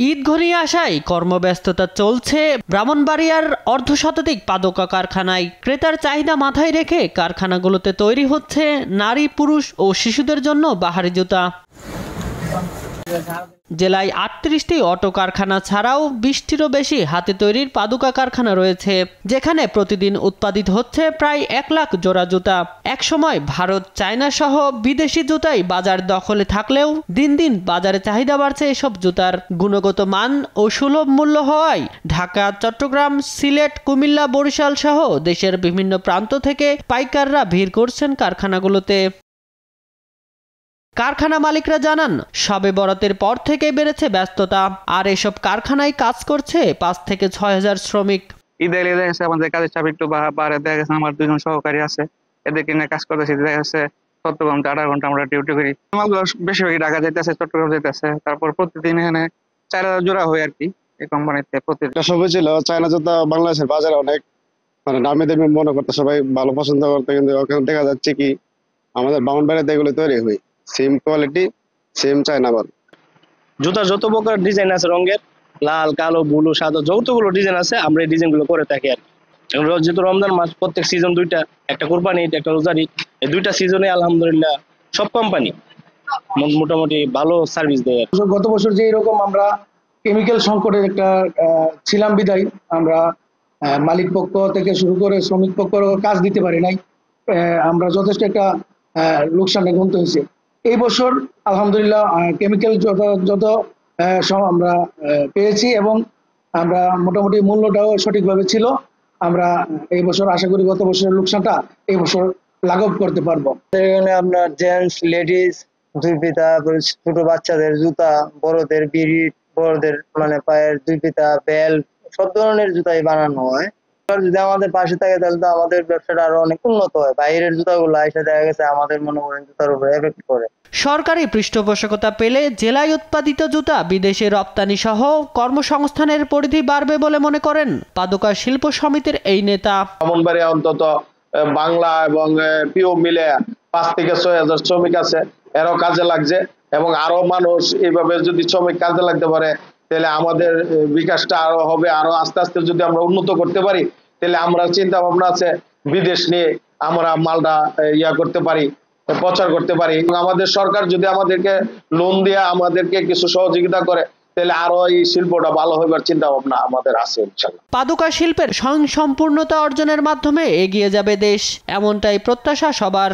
ঈদ ঘনিয়ে আসায় কর্মব্যস্ততা চলছে ব্রাহ্মণবাড়িয়ার অর্ধশতাধিক পাদুকা কারখানায়। ক্রেতার চাহিদা মাথায় রেখে কারখানাগুলোতে তৈরি হচ্ছে নারী, পুরুষ ও শিশুদের জন্য বাহারি জুতা। জেলায় ৩৮টি অটো কারখানা ছাড়াও ২০টিরও বেশি হাতে তৈরির পাদুকা কারখানা রয়েছে, যেখানে প্রতিদিন উৎপাদিত হচ্ছে প্রায় ১ লাখ জোড়া জুতা। একসময় ভারত, চায়না সহ বিদেশি জুতাই বাজার দখলে থাকলেও দিন দিন বাজারে চাহিদা বাড়ছে এসব জুতার। গুণগত মান ও সুলভ মূল্য হওয়ায় ঢাকা, চট্টগ্রাম, সিলেট, কুমিল্লা, বরিশাল সহ দেশের বিভিন্ন প্রান্ত থেকে পাইকাররা ভিড় করছেন কারখানাগুলোতে। কারখানা মালিকরা জানান, শবে বরাতের পর থেকে বেড়েছে ব্যস্ততা, আর এসব কারখানায় কাজ করছে ৫ থেকে ৬ হাজার শ্রমিক। ঈদের এসে আমাদের কাজের চাপ একটু বাড়ে। দেখা গেছে আমার ২ জন সহকারী আছে, এদেরকে নিয়ে কাজ করতেছি। দেখা গেছে ৭০ ঘন্টা ১৮ ঘন্টা আমরা ডিউটি করি। মালগুলো বেশিরভাগই ঢাকা যাইতেছে, চট্টগ্রাম যাইতেছে। তারপর প্রতিদিন এখানে ৪,০০০ জোড়া হয় আর কি এই কোম্পানিতে। প্রতিদিন সবাই ছিল চায়না জুতা বাংলাদেশের বাজারে অনেক দামি দামি মনে করতে, সবাই ভালো পছন্দ করতে, কিন্তু ওখানে দেখা যাচ্ছে কি আমাদের ব্রাহ্মণবাড়িয়াতে এগুলো তৈরি হয় সেম কোয়ালিটি, সেম চায়না মাল। জুতা যত প্রকার ডিজাইন আছে, রঙের লাল, কালো, ব্লু, সাদা যতগুলো ডিজাইন আছে আমরা এই ডিজাইনগুলো করে থাকি আর কি। যেহেতু রমজান মাস, প্রত্যেক সিজন দুইটা, একটা কোরবানি ঈদ, একটা রোজার ঈদ, এই দুইটা সিজনে আলহামদুলিল্লাহ সব কোম্পানি মোটামুটি ভালো সার্ভিস দেয়। গত বছর যে এরকম আমরা কেমিক্যাল সংকটের একটা ছিলাম বিদায় আমরা মালিক পক্ষ থেকে শুরু করে শ্রমিক পক্ষ কাজ দিতে পারি নাই, আমরা যথেষ্ট একটা লোকসানে গুনতে হয়েছে। এই বছর আলহামদুলিল্লাহ কেমিক্যাল যত আমরা পেয়েছি এবং আমরা মোটামুটি মূল্যটাও সঠিকভাবে ছিল। আমরা এই বছর আশা করি গত বছরের লোকসানটা এই বছর লাঘব করতে পারবো। এখানে আপনার জেন্টস, লেডিস, দুই ফিতা, ছোট বাচ্চাদের জুতা, বড়দের বিড়ি, বড়দের মানে পায়ের দুই ফিতা, বেল্ট, সব ধরনের জুতাই বানানো হয়। যদি আমাদের পাশে থাকে তাহলে তো আমাদের ব্যবসাটা আরো অনেক উন্নত হয়। বাইরের জুতাগুলো এসে দেখা গেছে আমাদের মনে করেন জুতার উপরে এফেক্ট করে। সরকারি পৃষ্ঠপোষকতা পেলে জেলায় উৎপাদিত জুতা বিদেশে রপ্তানি সহ কর্মসংস্থানের পরিধি বাড়বে বলে মনে করেন পাদুকা শিল্প সমিতির এই নেতা। ব্রাহ্মণবাড়িয়া অন্তত বাংলা এবং পিও মিলে ৫ থেকে ৬ হাজার শ্রমিক আছে, এরও কাজে লাগছে। এবং আরো মানুষ এইভাবে যদি শ্রমিক কাজে লাগতে পারে তাহলে আমাদের বিকাশটা আরো হবে। আরো আস্তে আস্তে যদি আমরা উন্নত করতে পারি তাহলে আমরা চিন্তা ভাবনা আছে বিদেশ নিয়ে আমরা মালটা করতে পারি, প্রচার করতে পারি। এবং আমাদের সরকার যদি আমাদেরকে লোন দিয়ে আমাদেরকে কিছু সহযোগিতা করে তাহলে আরো এই শিল্পটা ভালো হইবার চিন্তা ভাবনা আমাদের আছে ইনশাআল্লাহ। পাদুকা শিল্পের স্বয়ংসম্পূর্ণতা অর্জনের মাধ্যমে এগিয়ে যাবে দেশ, এমনটাই প্রত্যাশা সবার।